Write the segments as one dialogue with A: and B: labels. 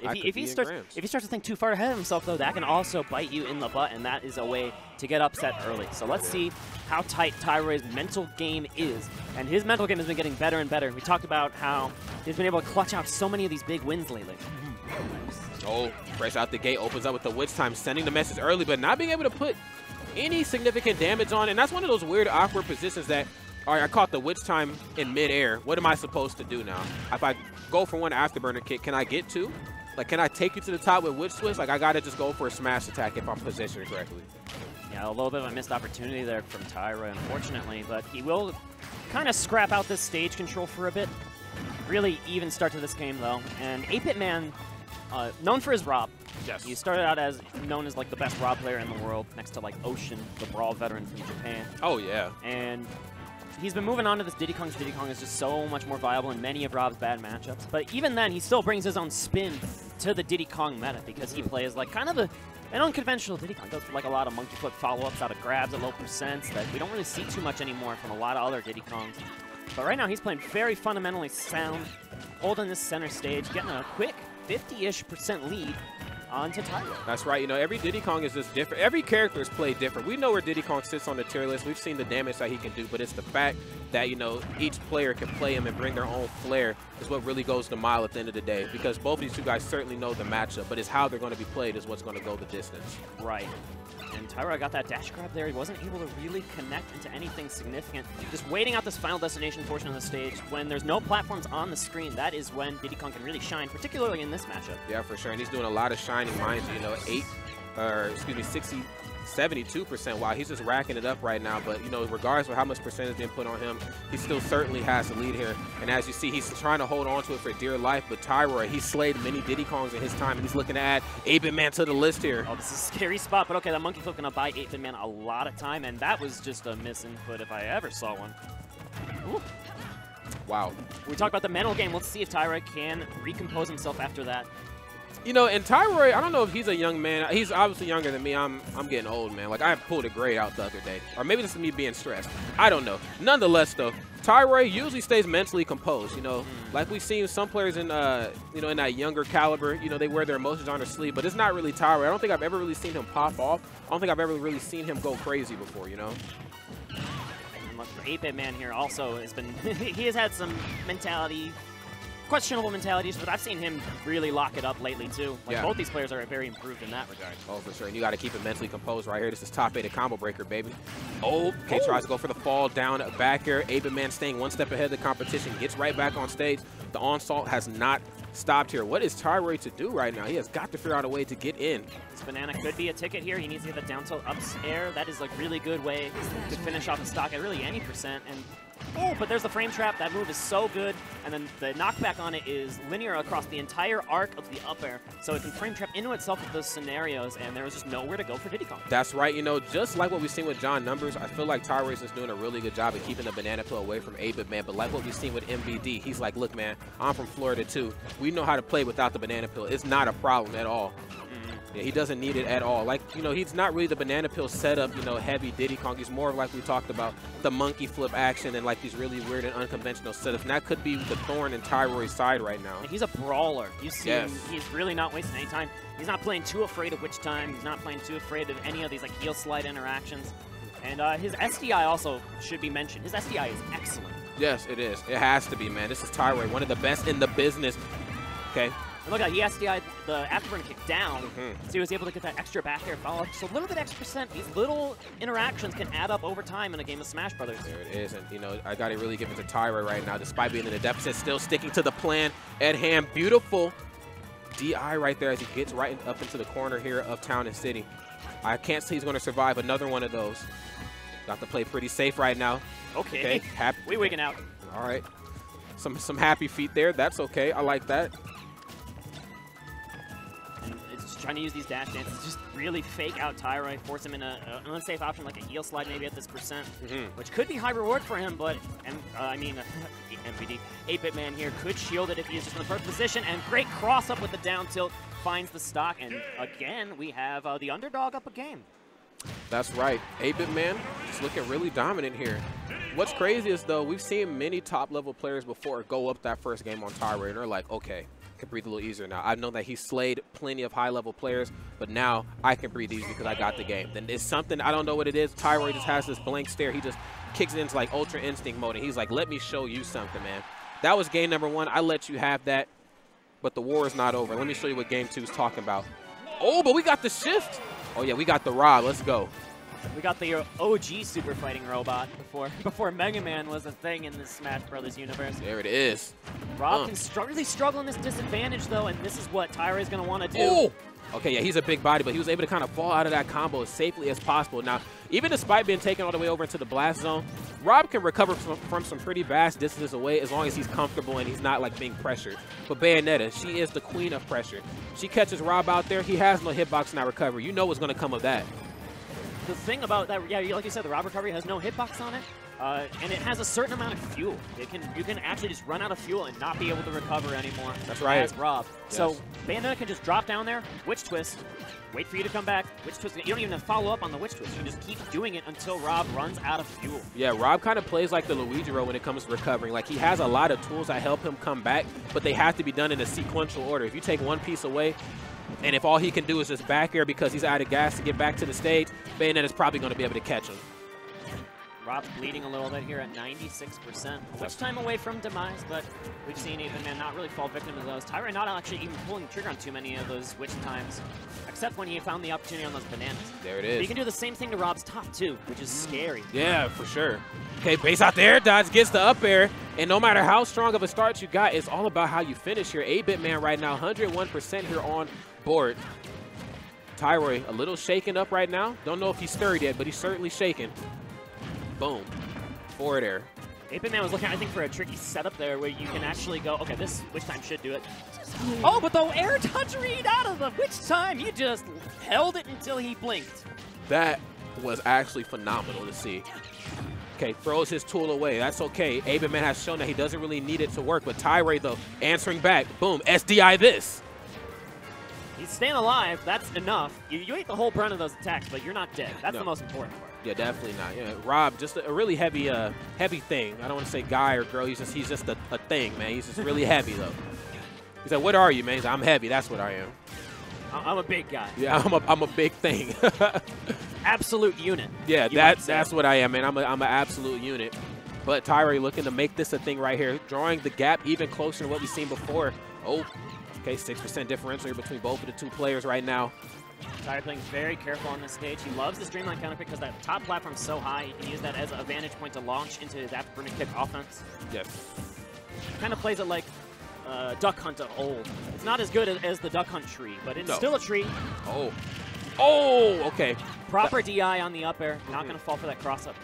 A: games. If he starts to think too far ahead of himself, though, that can also bite you in the butt, and that is a way to get upset early. So let's see how tight tyroy's mental game is. And his mental game has been getting better and better. We talked about how he's been able to clutch out so many of these big wins lately.
B: Oh, fresh out the gate, opens up with the witch time, sending the message early, but not being able to put any significant damage on. And that's one of those weird, awkward positions that, all right, I caught the witch time in midair. What am I supposed to do now? If I go for one afterburner kick, can I get two? Like, can I take you to the top with witch twist? Like, I got to just go for a smash attack if I'm positioned correctly.
A: Yeah, a little bit of a missed opportunity there from tyroy, unfortunately, but he will kind of scrap out this stage control for a bit. Really even start to this game, though. And 8BitMan, known for his Rob.
B: Yes.
A: He started out as known as like the best Rob player in the world, next to like Ocean, the Brawl veteran from Japan.
B: Oh, yeah.
A: And he's been moving on to this Diddy Kong. Diddy Kong is just so much more viable in many of Rob's bad matchups. But even then, he still brings his own spin to the Diddy Kong meta because he plays like kind of an unconventional Diddy Kong. Goes for like a lot of monkey flip follow-ups out of grabs at low percents that we don't really see too much anymore from a lot of other Diddy Kongs. But right now, he's playing very fundamentally sound, holding this center stage, getting a quick 50-ish% lead onto tyroy.
B: That's right. You know, every Diddy Kong is just different. Every character is played different. We know where Diddy Kong sits on the tier list. We've seen the damage that he can do, but it's the fact that, you know, each player can play him and bring their own flair is what really goes the mile at the end of the day, because both of these two guys certainly know the matchup, but it's how they're going to be played is what's going to go the distance.
A: Right. And tyroy got that dash grab there. He wasn't able to really connect into anything significant. Just waiting out this final destination portion of the stage. When there's no platforms on the screen, that is when Diddy Kong can really shine, particularly in this matchup.
B: Yeah, for sure. And he's doing a lot of shining, mind you. You know, 72%. Wow, he's just racking it up right now. But, you know, regardless of how much percentage is being put on him, he still certainly has the lead here. And as you see, he's trying to hold on to it for dear life. But tyroy, he's slayed many Diddy Kongs in his time, and he's looking to add 8BitMan to the list here.
A: Oh, this is a scary spot. But, okay, that monkey flip going to buy 8BitMan a lot of time, and that was just a misinput if I ever saw one. Ooh.
B: Wow.
A: We talked about the mental game. Let's see if tyroy can recompose himself after that.
B: You know, and tyroy, I don't know if he's a young man. He's obviously younger than me. I'm getting old, man. Like, I pulled a grade out the other day. Or maybe this is me being stressed. I don't know. Nonetheless, though, tyroy usually stays mentally composed, you know. Like we've seen some players in, you know, in that younger caliber, you know, they wear their emotions on their sleeve. But it's not really tyroy. I don't think I've ever really seen him pop off. I don't think I've ever really seen him go crazy before, you know.
A: And look, 8BitMan here also has been, he has had some questionable mentalities, but I've seen him really lock it up lately, too. Like, both these players are very improved in that regard.
B: Oh, for sure. And you got to keep it mentally composed right here. This is top 8 combo breaker, baby. Oh, okay, tries to go for the fall down back here. 8BitMan staying one step ahead of the competition, gets right back on stage. The onslaught has not stopped here. What is tyroy to do right now? He has got to figure out a way to get in.
A: This banana could be a ticket here. He needs to get the down tilt up air. That is a really good way to finish off the stock at really any percent. And oh, but there's the frame trap. That move is so good. And then the knockback on it is linear across the entire arc of the up air. So it can frame trap into itself with those scenarios, and there was just nowhere to go for Diddy Kong.
B: That's right. You know, just like what we've seen with John Numbers, I feel like tyroy is just doing a really good job of keeping the banana peel away from 8BitMan. But like what we've seen with MVD, he's like, look, man, I'm from Florida, too. We know how to play without the banana peel. It's not a problem at all. Yeah, he doesn't need it at all. Like, you know, he's not really the banana peel setup, you know, heavy Diddy Kong. He's more of, like we talked about, the monkey flip action and like these really weird and unconventional setups. And that could be the thorn in tyroy's side right now.
A: And he's a brawler. You see him, he's really not wasting any time. He's not playing too afraid of witch time. He's not playing too afraid of any of these like heel slide interactions. And his SDI also should be mentioned. His SDI is excellent.
B: Yes, it is. It has to be, man. This is tyroy, one of the best in the business. Okay.
A: And look, he SDI'd the afterburner kick down, so he was able to get that extra back air follow-up. Just a little bit extra percent. These little interactions can add up over time in a game of Smash Brothers.
B: There it is, and you know, I got to really give it to tyroy right now, despite being in the deficit, still sticking to the plan at hand. Beautiful DI right there as he gets right up into the corner here of Town and City. I can't say he's going to survive another one of those. Got to play pretty safe right now.
A: Okay.
B: Happy.
A: We wigging out.
B: All right. Some happy feet there. That's okay. I like that.
A: Trying to use these dash dances, just really fake out tyroy, force him in an unsafe option like a heel slide maybe at this percent, which could be high reward for him, but I mean, MVD, 8BitMan here could shield it if he is just in the perfect position, and great cross up with the down tilt, finds the stock, and again, we have the underdog up a game.
B: That's right. 8BitMan is looking really dominant here. What's crazy is, though, we've seen many top-level players before go up that first game on tyroy, and they're like, okay, can breathe a little easier now. I've known that he slayed plenty of high-level players, but now I can breathe easy because I got the game. Then it's something, I don't know what it is. Tyroy just has this blank stare. He just kicks it into like Ultra Instinct mode, and he's like, let me show you something, man. That was game number 1. I let you have that, but the war is not over. Let me show you what game 2 is talking about. Oh, but we got the shift. Oh, yeah, we got the Rob. Let's go.
A: We got the OG super fighting robot before Mega Man was a thing in this Smash Brothers universe.
B: There it is.
A: Rob can really struggle in this disadvantage, though, and this is what Tyroy's going to want to do.
B: Oh! Okay, yeah, he's a big body, but he was able to kind of fall out of that combo as safely as possible. Now, even despite being taken all the way over into the blast zone, Rob can recover from some pretty vast distances away as long as he's comfortable and he's not, like, being pressured. But Bayonetta, she is the queen of pressure. She catches Rob out there. He has no hitbox in that recovery. You know what's going to come of that.
A: The thing about that, yeah, like you said, the Rob recovery has no hitbox on it, and it has a certain amount of fuel. You can actually just run out of fuel and not be able to recover anymore.
B: That's right.
A: As Rob.
B: Yes.
A: So Bayonetta can just drop down there, witch twist, wait for you to come back, witch twist. You don't even have to follow up on the witch twist. You just keep doing it until Rob runs out of fuel.
B: Yeah, Rob kind of plays like the Luigi role when it comes to recovering. Like, he has a lot of tools that help him come back, but they have to be done in a sequential order. If you take one piece away, and if all he can do is just back air because he's out of gas to get back to the stage, Bayonetta's probably going to be able to catch him.
A: Rob's bleeding a little bit here at 96%. Which time away from demise, but we've seen 8BitMan not really fall victim to those. Tyroy not actually even pulling the trigger on too many of those witch times, except when he found the opportunity on those bananas.
B: There it is.
A: But he can do the same thing to Rob's top, too, which is scary.
B: Yeah, for sure. Okay, base out there. Dodge gets the up air. And no matter how strong of a start you got, it's all about how you finish here. 8BitMan right now, 101% here on board. Tyroy a little shaken up right now. Don't know if he's stirred yet, but he's certainly shaken. Boom. Forward air.
A: 8BitMan was looking, I think, for a tricky setup there where you can actually go, okay, this witch time should do it. Oh, but the air touch read out of the witch time, he just held it until he blinked.
B: That was actually phenomenal to see. Okay, throws his tool away. That's okay. 8BitMan has shown that he doesn't really need it to work, but Tyroy, though, answering back. Boom. SDI this.
A: He's staying alive. That's enough. You ate the whole brunt of those attacks, but you're not dead. That's the most important part.
B: Yeah, definitely not. Yeah, Rob, just a really heavy heavy thing. I don't want to say guy or girl. He's just a thing, man. He's just really heavy, though. He's like, what are you, man? He's like, I'm heavy. That's what I am.
A: I'm a big guy.
B: Yeah, I'm a big thing.
A: Absolute unit.
B: Yeah, that's what I am, man. I'm an absolute unit. But Tyroy looking to make this a thing right here, drawing the gap even closer to what we've seen before. Oh, okay, 6% differential here between both of the two players right now.
A: Tyroy playing very careful on this stage. He loves the streamline counter pick because that top platform's so high. He can use that as a vantage point to launch into his afterburner kick offense.
B: Yes.
A: Kind of plays it like Duck Hunt of old. It's not as good as the Duck Hunt tree, but it's still a tree.
B: Oh. Oh, okay.
A: Proper DI on the up air. Not going to fall for that cross-up.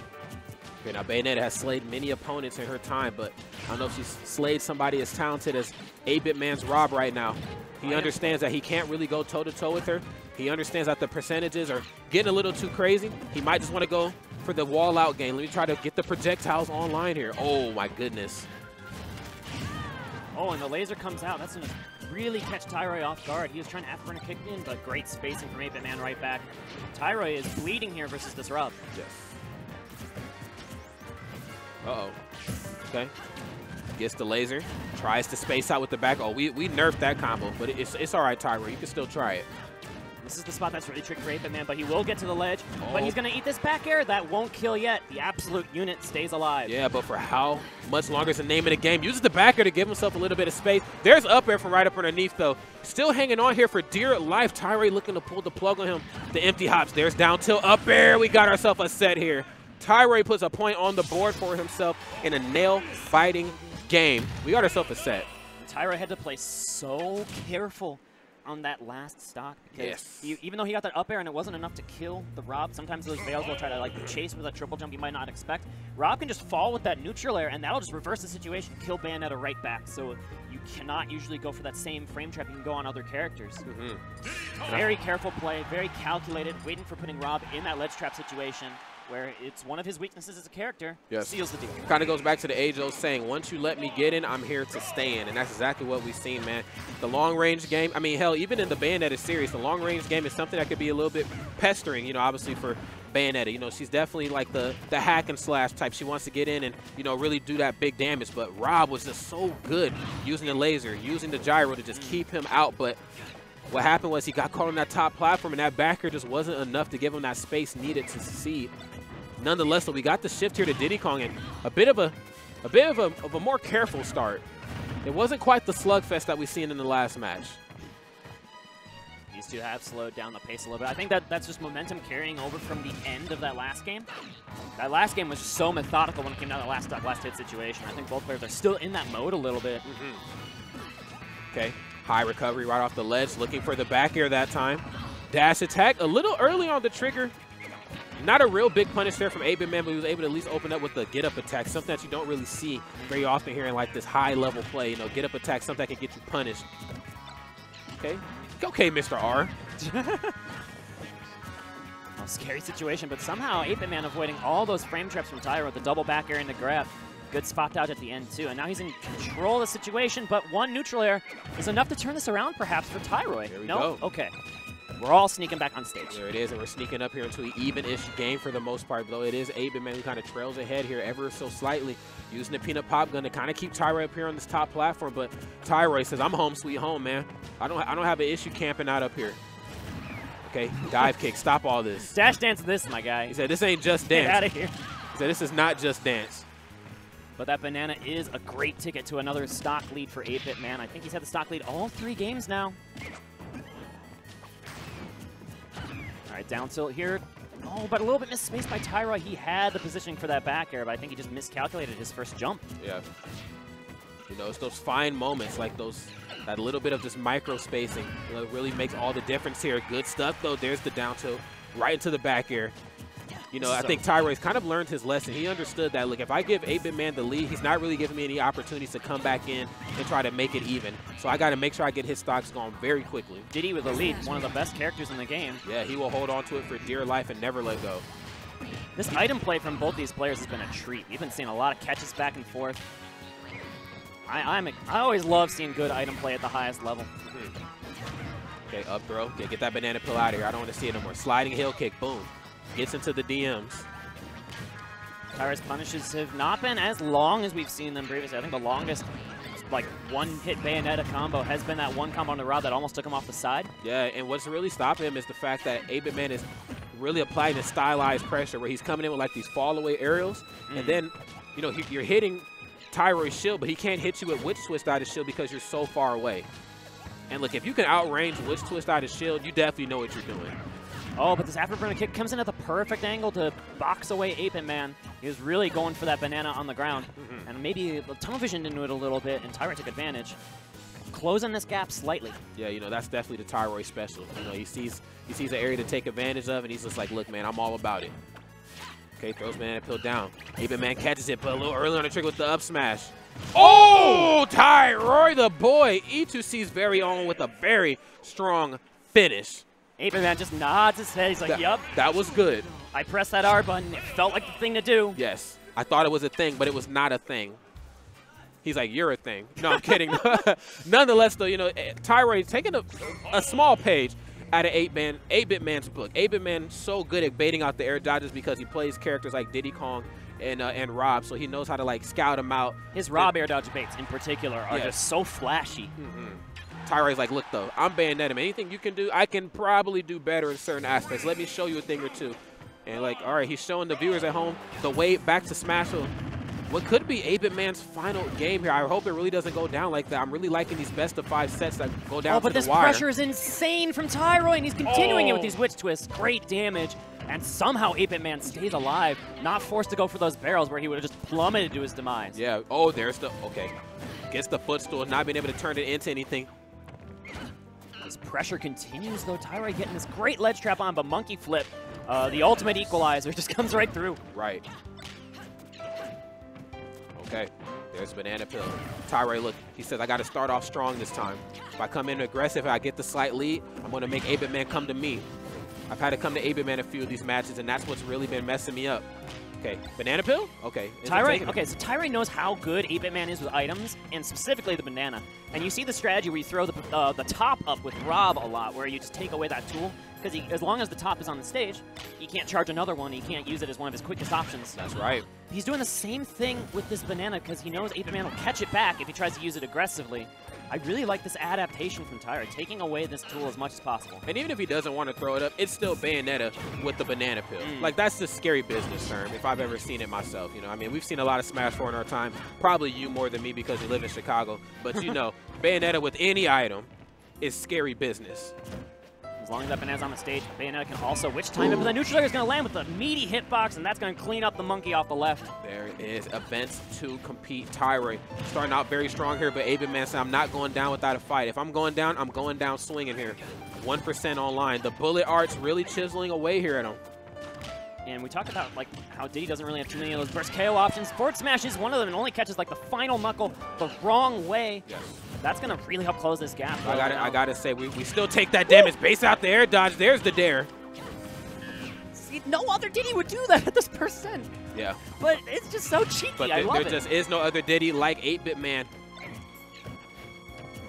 B: Okay, now Bayonetta has slayed many opponents in her time, but I don't know if she's slayed somebody as talented as 8BitMan's Rob right now. He understands that he can't really go toe-to-toe with her. He understands that the percentages are getting a little too crazy. He might just want to go for the wall-out game. Let me try to get the projectiles online here. Oh, my goodness.
A: Oh, and the laser comes out. That's going to really catch Tyroy off guard. He was trying to afterburner kick in, but great spacing from 8BitMan right back. Tyroy is bleeding here versus this Rob.
B: Yes. Uh-oh. Okay. Gets the laser. Tries to space out with the back. Oh, we nerfed that combo, but it's all right, Tyroy. You can still try it.
A: This is the spot that's really tricky for 8BitMan, but he will get to the ledge. But he's going to eat this back air. That won't kill yet. The absolute unit stays alive. Yeah,
B: but for how much longer is the name of the game? Uses the back air to give himself a little bit of space. There's up air from right up underneath, though. Still hanging on here for dear life. Tyroy looking to pull the plug on him. The empty hops. There's down tilt up air. We got ourselves a set here. Tyroy puts a point on the board for himself in a nail-fighting game. We got ourselves a set.
A: Tyroy had to play so careful on that last stock because even though he got that up air and it wasn't enough to kill the Rob, sometimes those Veils will try to like chase with a triple jump you might not expect. Rob can just fall with that neutral air and that'll just reverse the situation, kill Bayonetta right back. So you cannot usually go for that same frame trap you can go on other characters. Very careful play, very calculated, waiting for putting Rob in that ledge trap situation. where it's one of his weaknesses as a character,
B: yes.
A: seals the deal.
B: Kind of goes back to the age-old saying, once you let me get in, I'm here to stay in. And that's exactly what we've seen, man. The long-range game, I mean, hell, even in the Bayonetta series, the long-range game is something that could be a little bit pestering, you know, obviously for Bayonetta. You know, she's definitely like the hack and slash type. She wants to get in and, you know, really do that big damage. But Rob was just so good using the laser, using the gyro to just keep him out. But what happened was he got caught on that top platform, and that backer just wasn't enough to give him that space needed to succeed. Nonetheless, so we got the shift here to Diddy Kong, and a bit of a more careful start. It wasn't quite the slugfest that we've seen in the last match.
A: These two have slowed down the pace a little bit. I think that's just momentum carrying over from the end of that last game. That last game was just so methodical when it came down to the last hit situation. I think both players are still in that mode a little bit.
B: Okay, high recovery right off the ledge, looking for the back air that time. Dash attack a little early on the trigger. Not a real big punish there from 8BitMan, but he was able to at least open up with the get-up attack, something that you don't really see very often here in like this high-level play. You know, get-up attack, something that can get you punished. Okay, okay, Mr. R.
A: Oh, scary situation, but somehow 8BitMan avoiding all those frame traps from Tyro with the double back air into grab. Good spot out at the end, too. And now he's in control of the situation, but one neutral air is enough to turn this around, perhaps, for Tyroy.
B: There we
A: no?
B: go.
A: Okay. We're all sneaking back on stage.
B: There it is, and we're sneaking up here into an even-ish game for the most part, though it is 8BitMan who kind of trails ahead here ever so slightly, using the peanut pop gun to kind of keep Tyroy up here on this top platform. But Tyroy says, I'm home sweet home, man. I don't have an issue camping out up here. Okay, dive kick, stop all this.
A: Dash dance this, my guy.
B: He said, this ain't just dance.
A: Get out of here.
B: He said, this is not just dance.
A: But that banana is a great ticket to another stock lead for 8BitMan. I think he's had the stock lead all 3 games now. All right, down tilt here. Oh, but a little bit misspaced by Tyroy. He had the positioning for that back air, but I think he just miscalculated his first jump.
B: Yeah. You know, it's those fine moments, like that little bit of just micro spacing, you know, really makes all the difference here. Good stuff, though. There's the down tilt right into the back air. You know, I think Tyroy's kind of learned his lesson. He understood that, look, if I give 8BitMan the lead, he's not really giving me any opportunities to come back in and try to make it even. So I got to make sure I get his stocks going very quickly.
A: Diddy with the lead, one of the best characters in the game.
B: Yeah, he will hold on to it for dear life and never let go.
A: This item play from both these players has been a treat. We've been seeing a lot of catches back and forth. I always love seeing good item play at the highest level.
B: Okay, up throw. Okay, get that banana peel out of here. I don't want to see it no more. Sliding heel kick, boom. Gets into the DMs.
A: Tyro's punishes have not been as long as we've seen them previously. I think the longest, like, one-hit Bayonetta combo has been that one combo on the Rob that almost took him off the side.
B: Yeah, and what's really stopping him is the fact that 8BitMan is really applying this stylized pressure where he's coming in with, like, these fall-away aerials. And then, you know, you're hitting Tyroy's shield, but he can't hit you with Witch Twist out of shield because you're so far away. And, look, if you can outrange Witch Twist out of shield, you definitely know what you're doing.
A: Oh, but this afterburner kick comes in at the perfect angle to box away 8BitMan. He was really going for that banana on the ground. And maybe tunnel vision into it a little bit, and Tyroy took advantage. Closing this gap slightly. Yeah,
B: you know, that's definitely the Tyroy special. You know, he sees an area to take advantage of, and he's just like, look, man, I'm all about it. Okay, throws banana peel down. 8BitMan catches it, but a little early on the trigger with the up smash. Oh, Tyroy the boy. E2C's very own with a very strong finish.
A: 8BitMan just nods his head. He's like, yup.
B: That was good.
A: I pressed that R button. It felt like the thing to do.
B: Yes. I thought it was a thing, but it was not a thing. He's like, you're a thing. No, I'm kidding. Nonetheless, though, you know, Tyroy taking a small page out of 8BitMan's book. 8BitMan so good at baiting out the air dodges because he plays characters like Diddy Kong and Rob, so he knows how to, like, scout him out.
A: His Rob air dodge baits in particular are just so flashy.
B: Tyroy's like, look, though, I'm Bayonetta. Anything you can do, I can probably do better in certain aspects. Let me show you a thing or two. And, like, all right, he's showing the viewers at home the way back to Smash. What could be 8BitMan's final game here. I hope it really doesn't go down like that. I'm really liking these best-of-5 sets that go down to the wire.
A: Oh, but this pressure is insane from Tyroy, and he's continuing it with these Witch Twists. Great damage. And somehow 8BitMan stays alive, not forced to go for those barrels where he would have just plummeted to his demise.
B: Yeah. Oh, there's the... Okay. Gets the footstool, not being able to turn it into anything.
A: This pressure continues, though. Tyroy getting this great ledge trap on, but monkey flip, the ultimate equalizer, just comes right through.
B: Right. Okay. There's banana peel. Tyroy, look, he says, I got to start off strong this time. If I come in aggressive and I get the slight lead, I'm going to make 8BitMan come to me. I've had to come to 8BitMan a few of these matches, and that's what's really been messing me up. Okay, banana peel? Okay.
A: Tyroy, okay, so Tyroy knows how good 8BitMan is with items, and specifically the banana. And you see the strategy where you throw the top up with Rob a lot, where you just take away that tool, because as long as the top is on the stage, he can't charge another one, he can't use it as one of his quickest options.
B: That's right.
A: He's doing the same thing with this banana, because he knows 8BitMan will catch it back if he tries to use it aggressively. I really like this adaptation from Tyroy, taking away this tool as much as possible.
B: And even if he doesn't want to throw it up, it's still Bayonetta with the banana peel. Like, that's the scary business term, if I've ever seen it myself. You know, I mean, we've seen a lot of Smash 4 in our time. Probably you more than me because you live in Chicago. But, you know, Bayonetta with any item is scary business.
A: As long as that banana's on the stage, Bayonetta can also witch time it, but the neutral air is going to land with a meaty hitbox, and that's going to clean up the monkey off the left. There
B: is events to compete. Tyroy starting out very strong here, but 8BitMan said, I'm not going down without a fight. If I'm going down swinging here. 1% online. The bullet art's really chiseling away here at him.
A: And we talked about like how Diddy doesn't really have too many of those burst KO options. Forward smash is one of them and only catches like the final knuckle the wrong way.
B: Yes.
A: That's going to really help close this gap.
B: I gotta say, we still take that damage. Base out the air dodge. There's the dare.
A: See, no other Diddy would do that at this percent.
B: Yeah.
A: But it's just so cheeky.
B: But
A: I love it.
B: There just is no other Diddy like 8BitMan.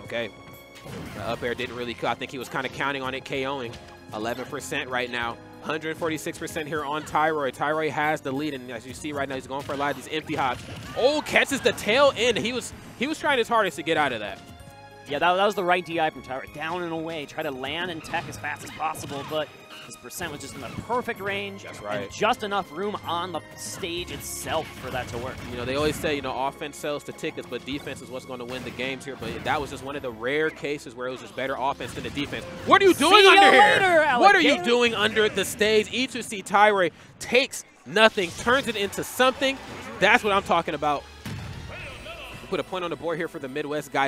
B: Okay. The up air didn't really, I think he was kind of counting on it KOing. 11% right now. 146% here on Tyroy. Tyroy has the lead, and as you see right now, he's going for a lot of these empty hops. Oh, catches the tail end. He was trying his hardest to get out of that.
A: Yeah, that was the right DI from Tyroy. Down and away. Try to land and tech as fast as possible, but his percent was just in the perfect range.
B: That's right.
A: And just enough room on the stage itself for that to work.
B: You know, they always say, you know, offense sells the tickets, but defense is what's going to win the games here. But that was just one of the rare cases where it was just better offense than the defense. What are you doing under here? What are you doing under the stage? E2C Tyroy takes nothing, turns it into something. That's what I'm talking about. Put a point on the board here for the Midwest guys.